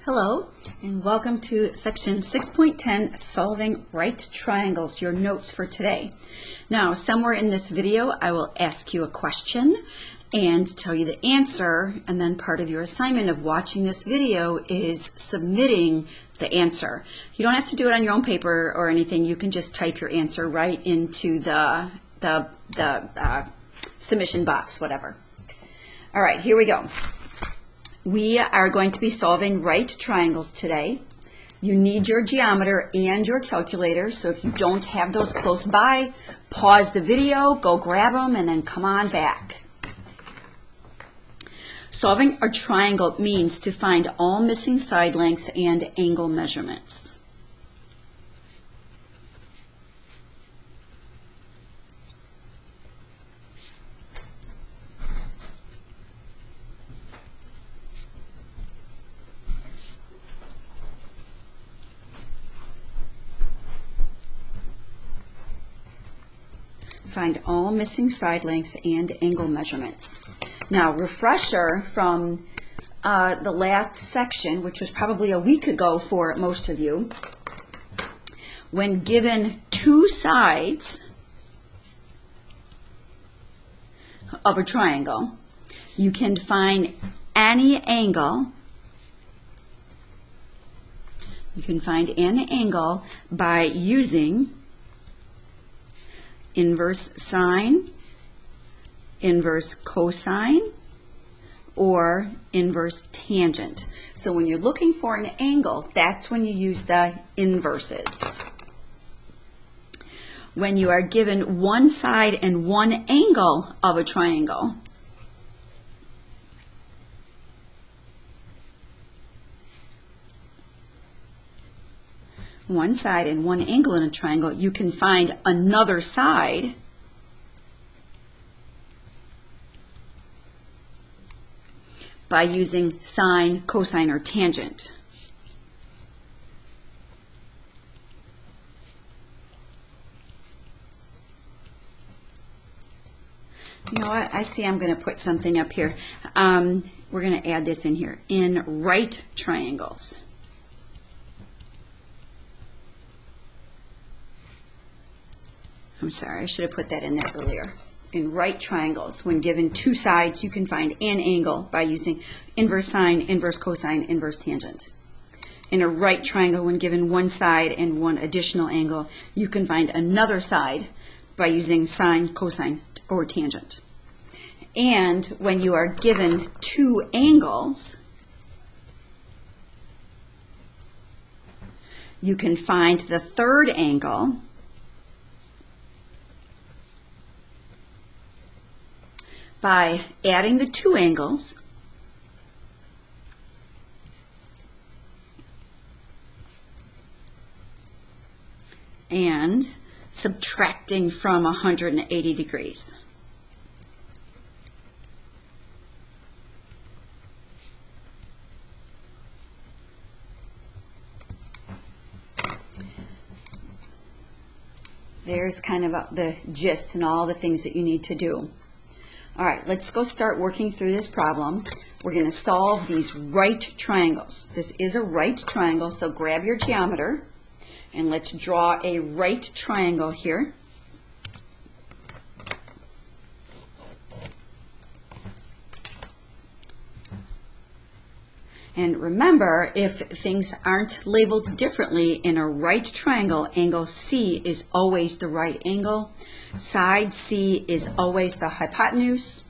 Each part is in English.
Hello, and welcome to section 6.10, Solving Right Triangles, your notes for today. Now, somewhere in this video, I will ask you a question and tell you the answer, and then part of your assignment of watching this video is submitting the answer. You don't have to do it on your own paper or anything. You can just type your answer right into the submission box, whatever. All right, here we go. We are going to be solving right triangles today. You need your geometer and your calculator, so if you don't have those close by, pause the video, go grab them, and then come on back. Solving a triangle means to find all missing side lengths and angle measurements. Find all missing side lengths and angle measurements. Now, refresher from the last section, which was probably a week ago for most of you, when given two sides of a triangle, you can find any angle. You can find any angle by using inverse sine, inverse cosine, or inverse tangent. So when you're looking for an angle, that's when you use the inverses. When you are given one side and one angle of a triangle, one side and one angle in a triangle, you can find another side by using sine, cosine, or tangent. You know what? I see I'm going to put something up here. We're going to add this in here. In right triangles. I'm sorry, I should have put that in there earlier. In right triangles, when given two sides, you can find an angle by using inverse sine, inverse cosine, inverse tangent. In a right triangle, when given one side and one additional angle, you can find another side by using sine, cosine, or tangent. And when you are given two angles, you can find the third angle by adding the two angles and subtracting from 180 degrees. There's kind of the gist and all the things that you need to do. All right, let's go start working through this problem. We're going to solve these right triangles. This is a right triangle, so grab your geometer and let's draw a right triangle here. And remember, if things aren't labeled differently in a right triangle, angle C is always the right angle. Side C is always the hypotenuse.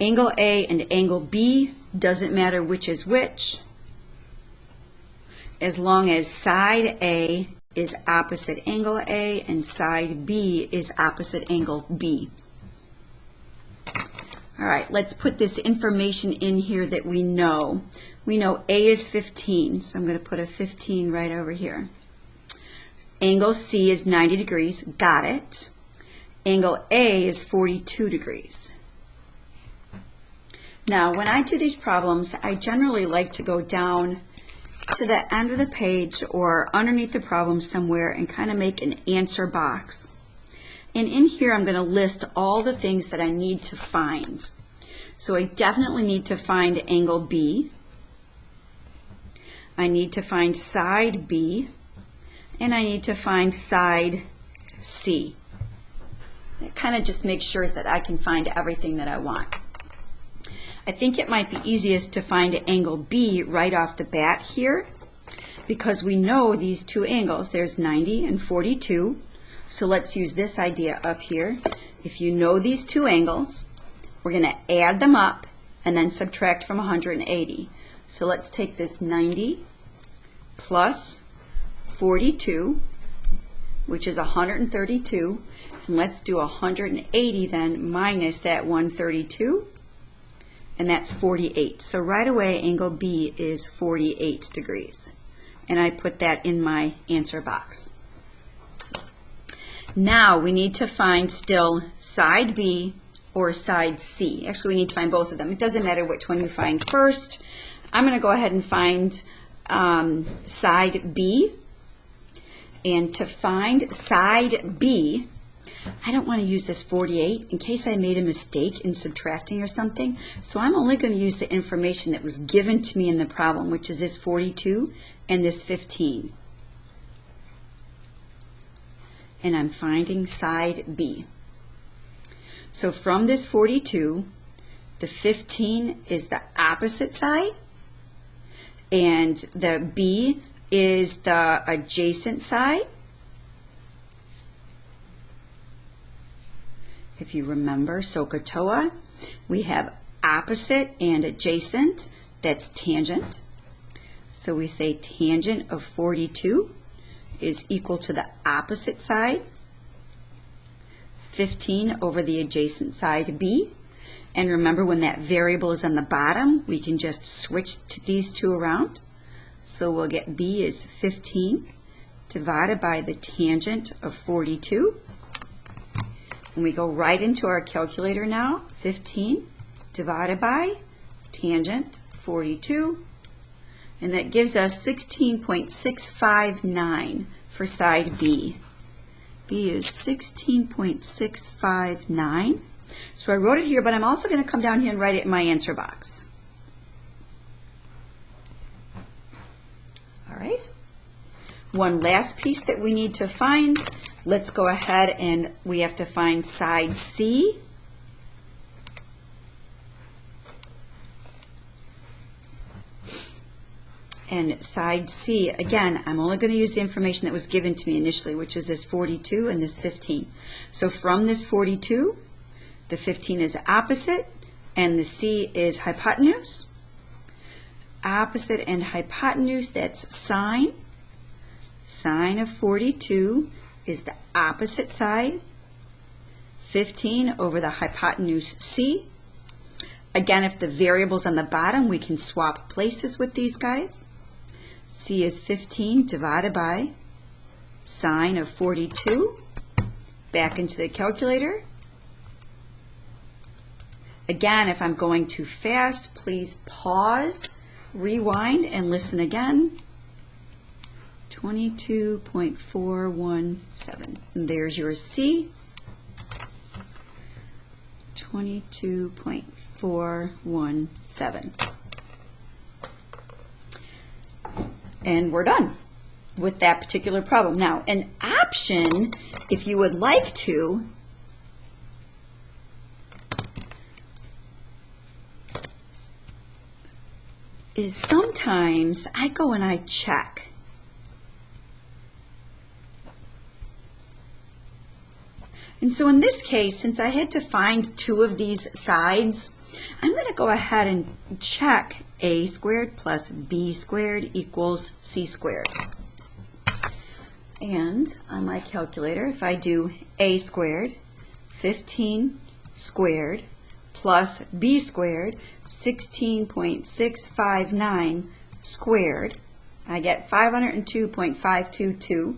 Angle A and angle B, doesn't matter which is which, as long as side A is opposite angle A and side B is opposite angle B. All right, let's put this information in here that we know. We know A is 15, so I'm going to put a 15 right over here. Angle C is 90 degrees, got it. Angle A is 42 degrees. Now, when I do these problems, I generally like to go down to the end of the page or underneath the problem somewhere and kind of make an answer box. And in here, I'm going to list all the things that I need to find. So I definitely need to find angle B. I need to find side B, and I need to find side C. It kind of just makes sure that I can find everything that I want. I think it might be easiest to find angle B right off the bat here, because we know these two angles. There's 90 and 42. So let's use this idea up here. If you know these two angles, we're going to add them up and then subtract from 180. So let's take this 90 plus 42, which is 132, and let's do 180 then minus that 132, and that's 48. So right away, angle B is 48 degrees. And I put that in my answer box. Now we need to find still side B or side C. Actually, we need to find both of them. It doesn't matter which one you find first. I'm going to go ahead and find side B. And to find side B, I don't want to use this 48 in case I made a mistake in subtracting or something. So I'm only going to use the information that was given to me in the problem, which is this 42 and this 15. And I'm finding side B. So from this 42, the 15 is the opposite side, and the B is the adjacent side. If you remember SOHCAHTOA, we have opposite and adjacent. That's tangent. So we say tangent of 42 is equal to the opposite side, 15 over the adjacent side B. And remember, when that variable is on the bottom, we can just switch these two around. So we'll get B is 15 divided by the tangent of 42. And we go right into our calculator now. 15 divided by tangent 42. And that gives us 16.659 for side B. B is 16.659. So I wrote it here, but I'm also going to come down here and write it in my answer box. All right. One last piece that we need to find. Let's go ahead and we have to find side C. And side C, again, I'm only going to use the information that was given to me initially, which is this 42 and this 15. So from this 42, the 15 is opposite, and the C is hypotenuse. Opposite and hypotenuse, that's sine. Sine of 42 is the opposite side, 15 over the hypotenuse C. Again, if the variable's on the bottom, we can swap places with these guys. C is 15 divided by sine of 42. Back into the calculator. Again, if I'm going too fast, please pause, rewind, and listen again. 22.417. And there's your C. 22.417. And we're done with that particular problem. Now, an option, if you would like to, is sometimes I go and I check. And so in this case, since I had to find two of these sides, I'm going to go ahead and check a squared plus b squared equals c squared. And on my calculator, if I do a squared, 15 squared, plus b squared, 16.659 squared, I get 502.522.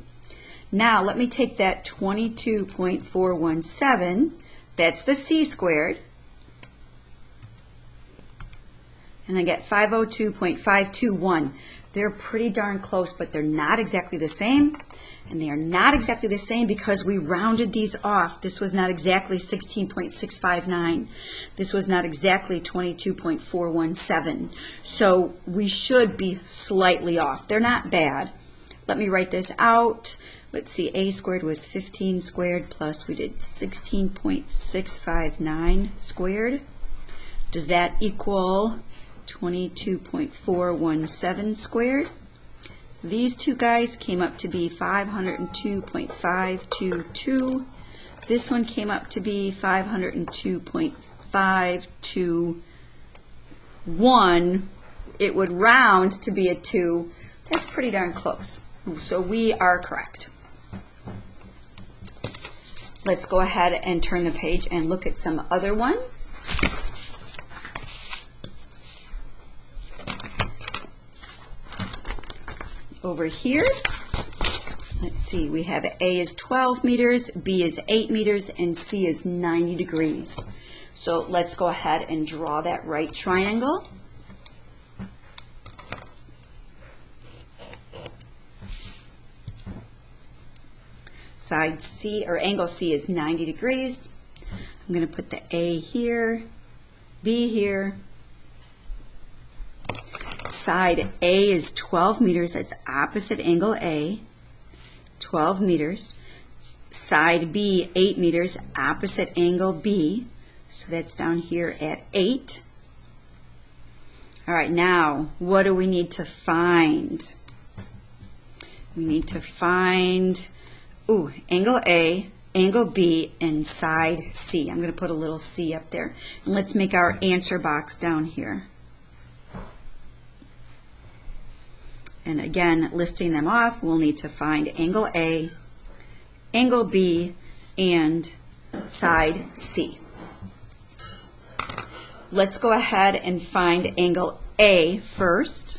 Now let me take that 22.417, that's the c squared, and I get 502.521. They're pretty darn close, but they're not exactly the same. And they are not exactly the same because we rounded these off. This was not exactly 16.659. This was not exactly 22.417. So we should be slightly off. They're not bad. Let me write this out. Let's see, a squared was 15 squared plus we did 16.659 squared. Does that equal 22.417 squared? These two guys came up to be 502.522. This one came up to be 502.521. It would round to be a 2. That's pretty darn close. So we are correct. Let's go ahead and turn the page and look at some other ones. Over here, let's see, we have A is 12 meters, B is 8 meters, and C is 90 degrees. So let's go ahead and draw that right triangle. Side C, or angle C, is 90 degrees. I'm going to put the A here, B here. Side A is 12 meters. That's opposite angle A, 12 meters. Side B, 8 meters, opposite angle B. So that's down here at 8. All right, now, what do we need to find? We need to find, angle A, angle B, and side C. I'm going to put a little C up there. And let's make our answer box down here. And again, listing them off, we'll need to find angle A, angle B, and side C. Let's go ahead and find angle A first.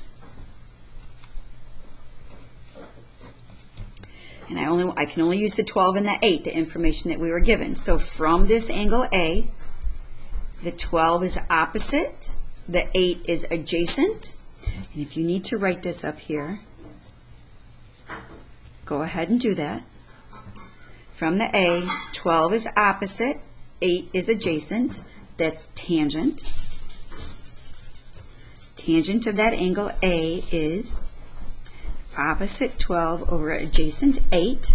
And I can only use the 12 and the 8, the information that we were given. So from this angle A, the 12 is opposite, the 8 is adjacent. And if you need to write this up here, go ahead and do that. From the A, 12 is opposite, 8 is adjacent. That's tangent. Tangent of that angle A is opposite 12 over adjacent 8.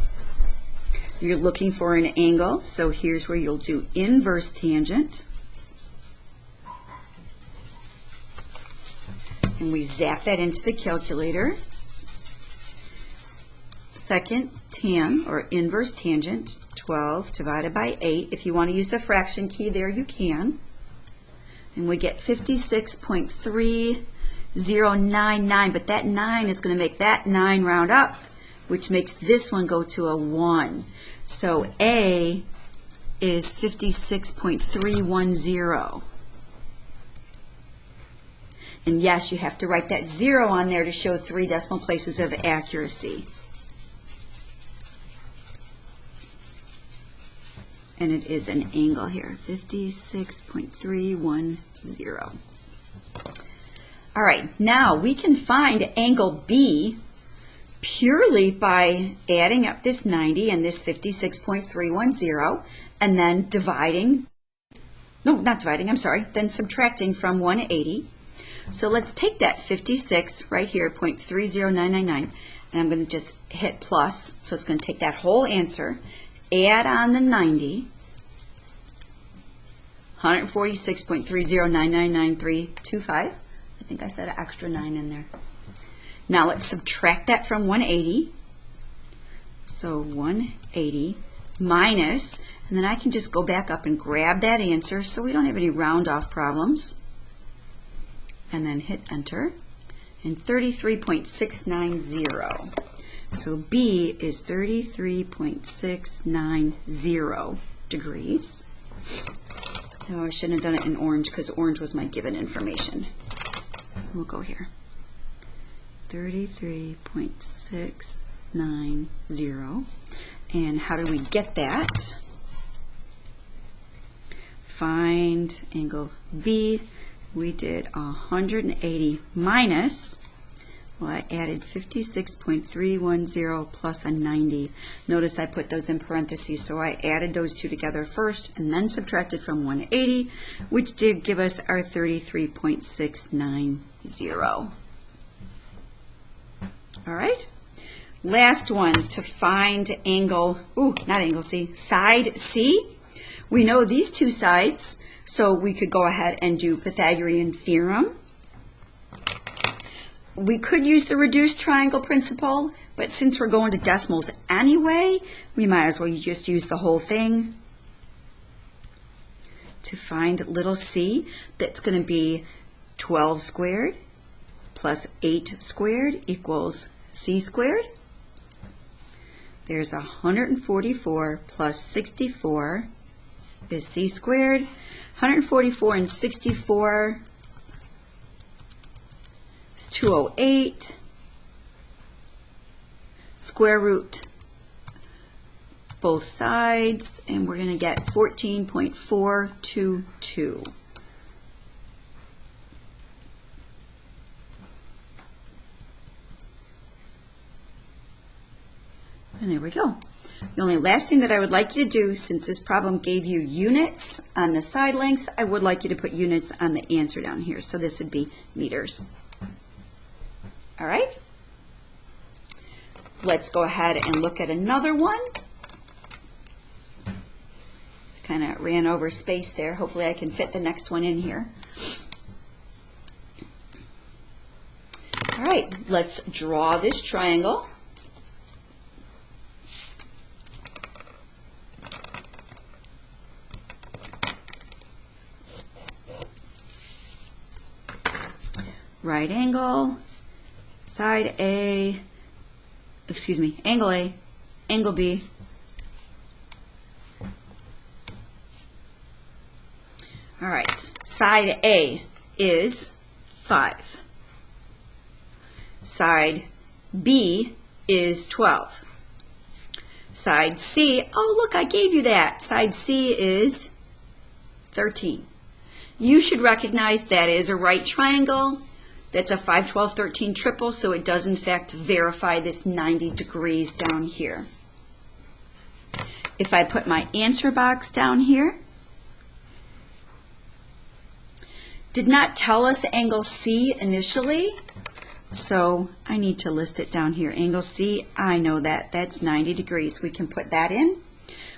You're looking for an angle, so here's where you'll do inverse tangent. And we zap that into the calculator. Second, tan, or inverse tangent, 12 divided by 8. If you want to use the fraction key there, you can. And we get 56.3099, but that 9 is going to make that 9 round up, which makes this one go to a 1. So A is 56.310. And yes, you have to write that 0 on there to show 3 decimal places of accuracy. And it is an angle here, 56.310. All right, now we can find angle B purely by adding up this 90 and this 56.310 and then then subtracting from 180. So let's take that 56 right here, 0.30999, and I'm going to just hit plus. So it's going to take that whole answer, add on the 90, 146.30999325. I think I said an extra 9 in there. Now let's subtract that from 180. So 180 minus, and then I can just go back up and grab that answer so we don't have any round off problems. And then hit enter, and 33.690. So B is 33.690 degrees. Oh, I shouldn't have done it in orange because orange was my given information. We'll go here. 33.690. And how do we get that? Find angle B. we did 180 minus, well, I added 56.310 plus a 90. Notice I put those in parentheses, so I added those two together first and then subtracted from 180, which did give us our 33.690. All right? Last one, to find angle, not angle C, side C. We know these two sides, so we could go ahead and do Pythagorean Theorem. We could use the reduced triangle principle, but since we're going to decimals anyway, we might as well just use the whole thing. To find little c, that's going to be 12 squared plus 8 squared equals c squared. There's 144 plus 64 is c squared. 144 and 64 is 208. Square root both sides, and we're going to get 14.422. And there we go. The only last thing that I would like you to do, since this problem gave you units on the side lengths, I would like you to put units on the answer down here. So this would be meters. All right? Let's go ahead and look at another one. Kind of ran over space there. Hopefully I can fit the next one in here. All right, let's draw this triangle. Right angle, side A, angle A, angle B. All right, side A is 5. Side B is 12. Side C, oh look, I gave you that. Side C is 13. You should recognize that is a right triangle. That's a 5, 12, 13 triple, so it does in fact verify this 90 degrees down here. If I put my answer box down here, did not tell us angle C initially, so I need to list it down here. Angle C, I know that, that's 90 degrees. We can put that in.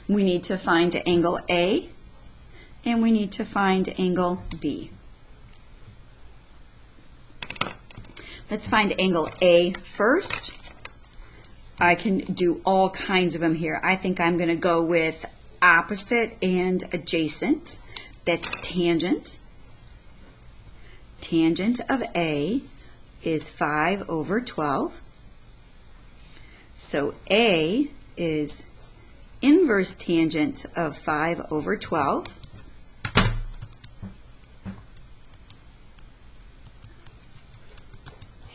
We need to find angle A, and we need to find angle B. Let's find angle A first. I can do all kinds of them here. I think I'm going to go with opposite and adjacent. That's tangent. Tangent of A is 5 over 12. So A is inverse tangent of 5 over 12.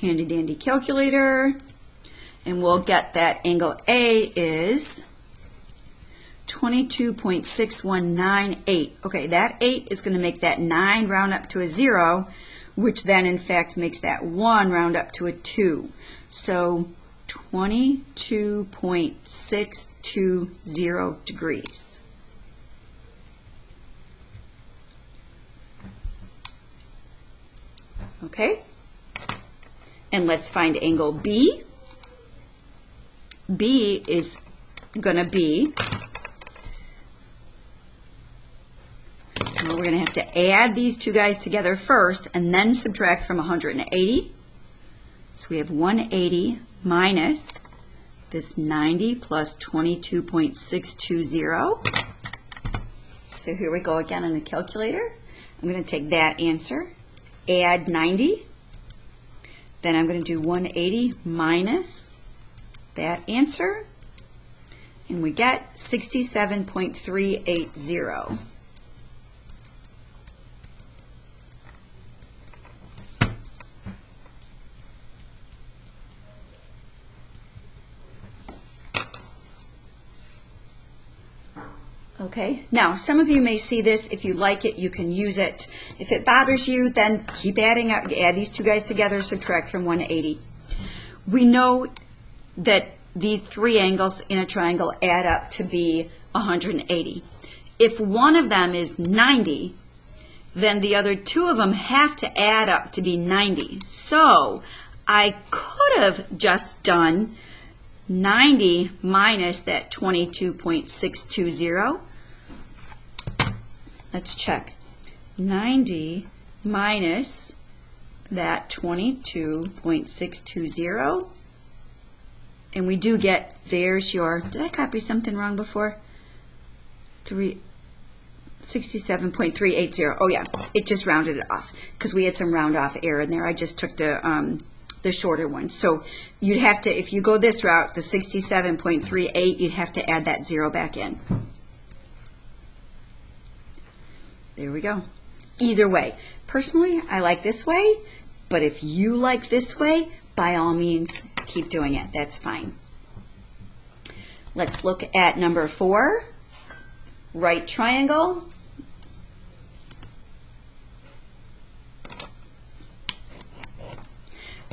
Handy dandy calculator, and we'll get that angle A is 22.6198. Okay, that 8 is going to make that 9 round up to a 0, which then in fact makes that 1 round up to a 2. So 22.620 degrees. Okay? And let's find angle B. B is going to be, well, we're going to have to add these two guys together first and then subtract from 180. So we have 180 minus this 90 plus 22.620. So here we go again on the calculator. I'm going to take that answer, add 90. Then I'm going to do 180 minus that answer, and we get 67.380. Okay, now some of you may see this. If you like it, you can use it. If it bothers you, then keep adding up. Add these two guys together, subtract from 180. We know that the three angles in a triangle add up to be 180. If one of them is 90, then the other two of them have to add up to be 90. So I could have just done 90 minus that 22.620. Let's check. 90 minus that 22.620. And we do get, there's your, did I copy something wrong before? 67.380. Oh yeah, it just rounded it off because we had some round off error in there. I just took the shorter one. So you'd have to, if you go this route, the 67.38, you'd have to add that 0 back in. There we go. Either way. Personally, I like this way, but if you like this way, by all means, keep doing it. That's fine. Let's look at number 4. Right triangle.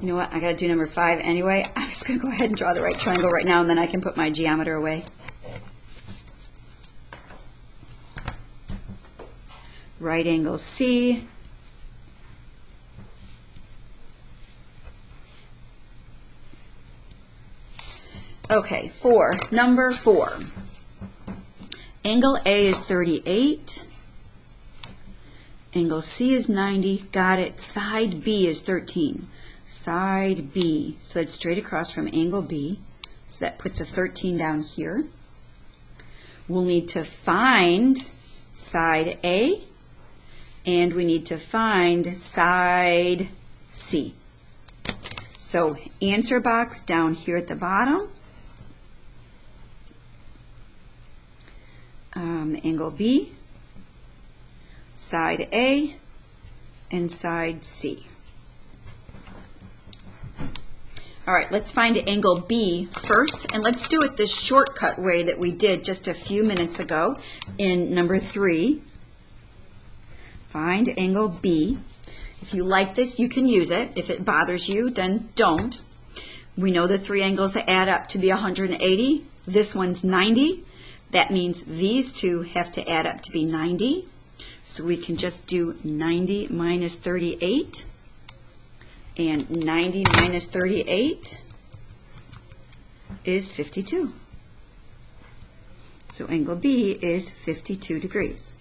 You know what? I got to do number 5 anyway. I'm just going to go ahead and draw the right triangle right now, and then I can put my geometer away. Right angle C. Okay, number 4. Angle A is 38. Angle C is 90. Got it. Side B is 13. Side B. So it's straight across from angle B. So that puts a 13 down here. We'll need to find side A, and we need to find side C. So answer box down here at the bottom. Angle B, side A, and side C. All right, let's find angle B first, and let's do it this shortcut way that we did just a few minutes ago in number 3. Find angle B. If you like this, you can use it. If it bothers you, then don't. We know the three angles that add up to be 180. This one's 90. That means these two have to add up to be 90. So we can just do 90 minus 38. And 90 minus 38 is 52. So angle B is 52 degrees.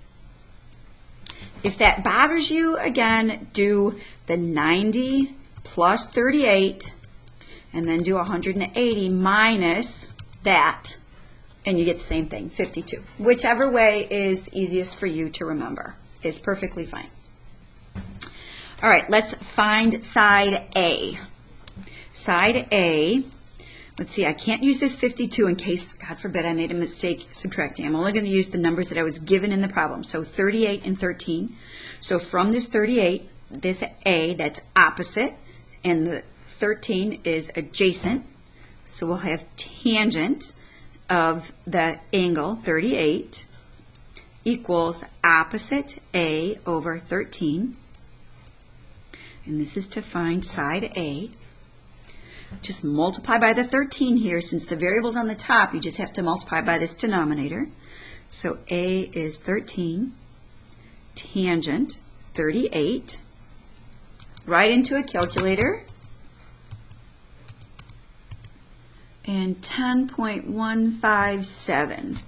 If that bothers you, again, do the 90 plus 38, and then do 180 minus that, and you get the same thing, 52. Whichever way is easiest for you to remember is perfectly fine. All right, let's find side A. Side A, let's see, I can't use this 52 in case, God forbid, I made a mistake subtracting. I'm only going to use the numbers that I was given in the problem. So 38 and 13. So from this 38, this A, that's opposite, and the 13 is adjacent. So we'll have tangent of the angle 38 equals opposite A over 13. And this is to find side A. Just multiply by the 13 here. Since the variable's on the top, you just have to multiply by this denominator. So A is 13, tangent 38. Right into a calculator. And 10.157.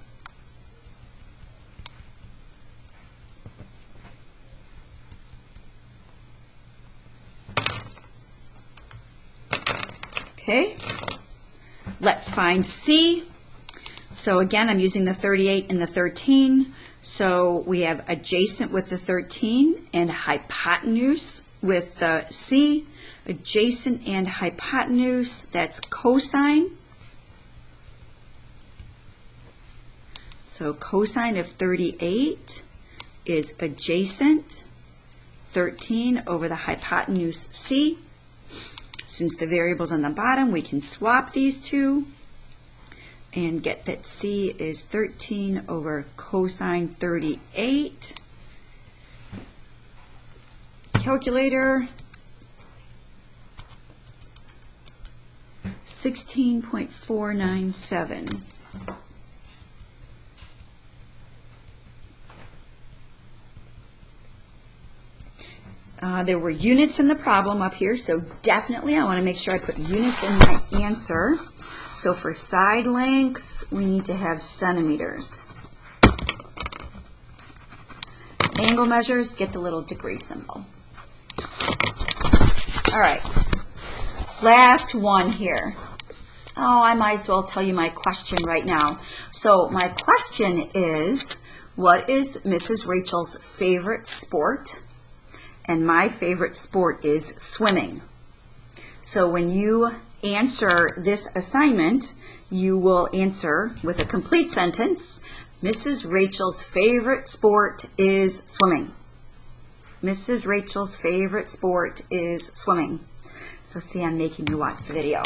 Okay, let's find C. So again, I'm using the 38 and the 13. So we have adjacent with the 13 and hypotenuse with the C. Adjacent and hypotenuse, that's cosine. So cosine of 38 is adjacent 13 over the hypotenuse C. Since the variable's on the bottom, we can swap these two. and get that C is 13 over cosine 38. Calculator, 16.497. There were units in the problem up here, so definitely I want to make sure I put units in my answer. So for side lengths, we need to have centimeters. Angle measures, get the little degree symbol. All right, last one here. Oh, I might as well tell you my question right now. So my question is, what is Mrs. Rachel's favorite sport? And my favorite sport is swimming. So when you answer this assignment, you will answer with a complete sentence, Mrs. Rachel's favorite sport is swimming. Mrs. Rachel's favorite sport is swimming. So see, I'm making you watch the video.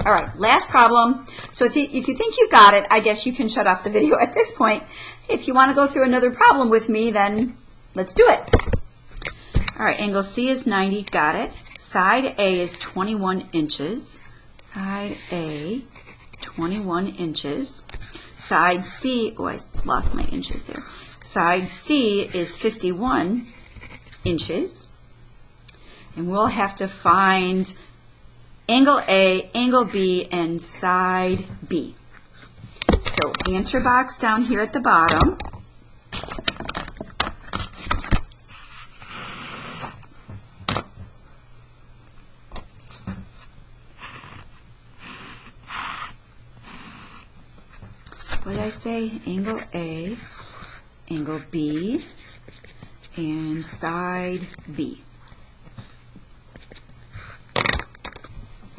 All right, last problem. So if you think you've got it, I guess you can shut off the video at this point. If you want to go through another problem with me, then let's do it. All right, angle C is 90, got it. Side A is 21 inches. Side A, 21 inches. Side C, oh, I lost my inches there. Side C is 51 inches. And we'll have to find angle A, angle B, and side B. So answer box down here at the bottom. What did I say? Angle A, angle B, and side B.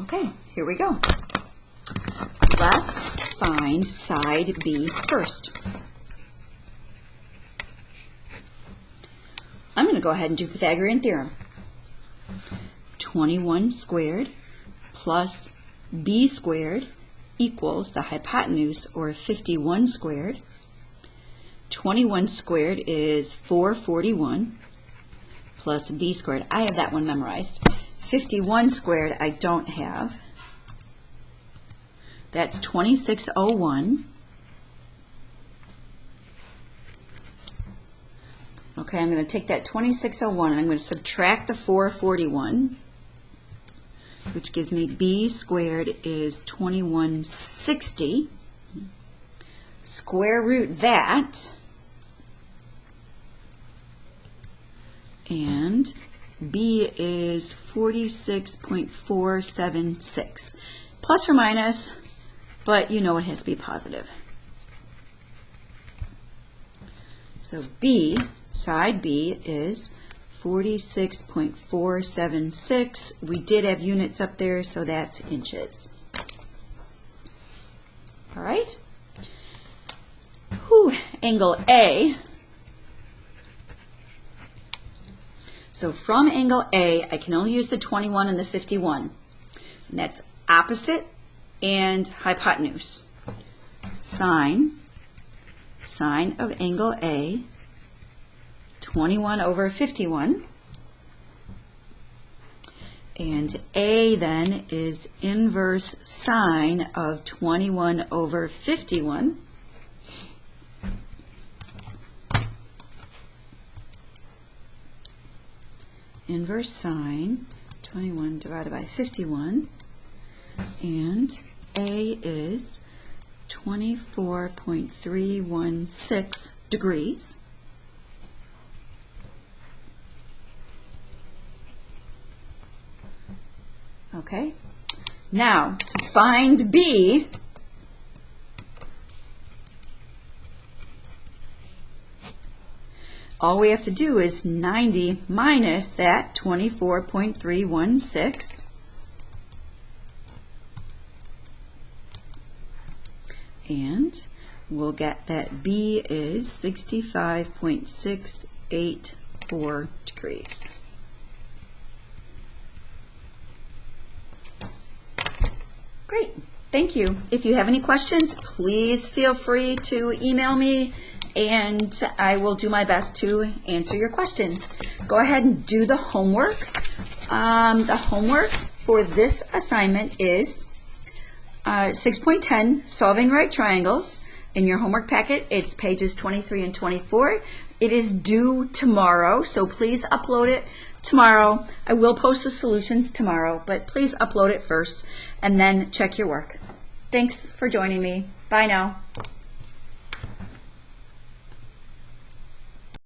Okay, here we go. Let's find side B first. I'm going to go ahead and do Pythagorean Theorem. 21 squared plus B squared equals the hypotenuse, or 51 squared. 21 squared is 441 plus B squared. I have that one memorized. 51 squared I don't have. That's 2601. Okay, I'm going to take that 2601 and I'm going to subtract the 441, which gives me B squared is 2160. Square root that, and B is 46.476. Plus or minus, but you know it has to be positive. So B, side B, is 46.476. We did have units up there, so that's inches. All right. Angle A. So from angle A, I can only use the 21 and the 51. And that's opposite and hypotenuse. Sine of angle A, 21 over 51. And A then is inverse sine of 21 over 51. Inverse sine, 21 divided by 51, and A is 24.316 degrees. Okay, now to find B, all we have to do is 90 minus that 24.316. And we'll get that B is 65.684 degrees. Great. Thank you. If you have any questions, please feel free to email me, and I will do my best to answer your questions. Go ahead and do the homework. The homework for this assignment is 6.10, Solving Right Triangles. In your homework packet, it's pages 23 and 24. It is due tomorrow, so please upload it tomorrow. I will post the solutions tomorrow, but please upload it first and then check your work. Thanks for joining me. Bye now.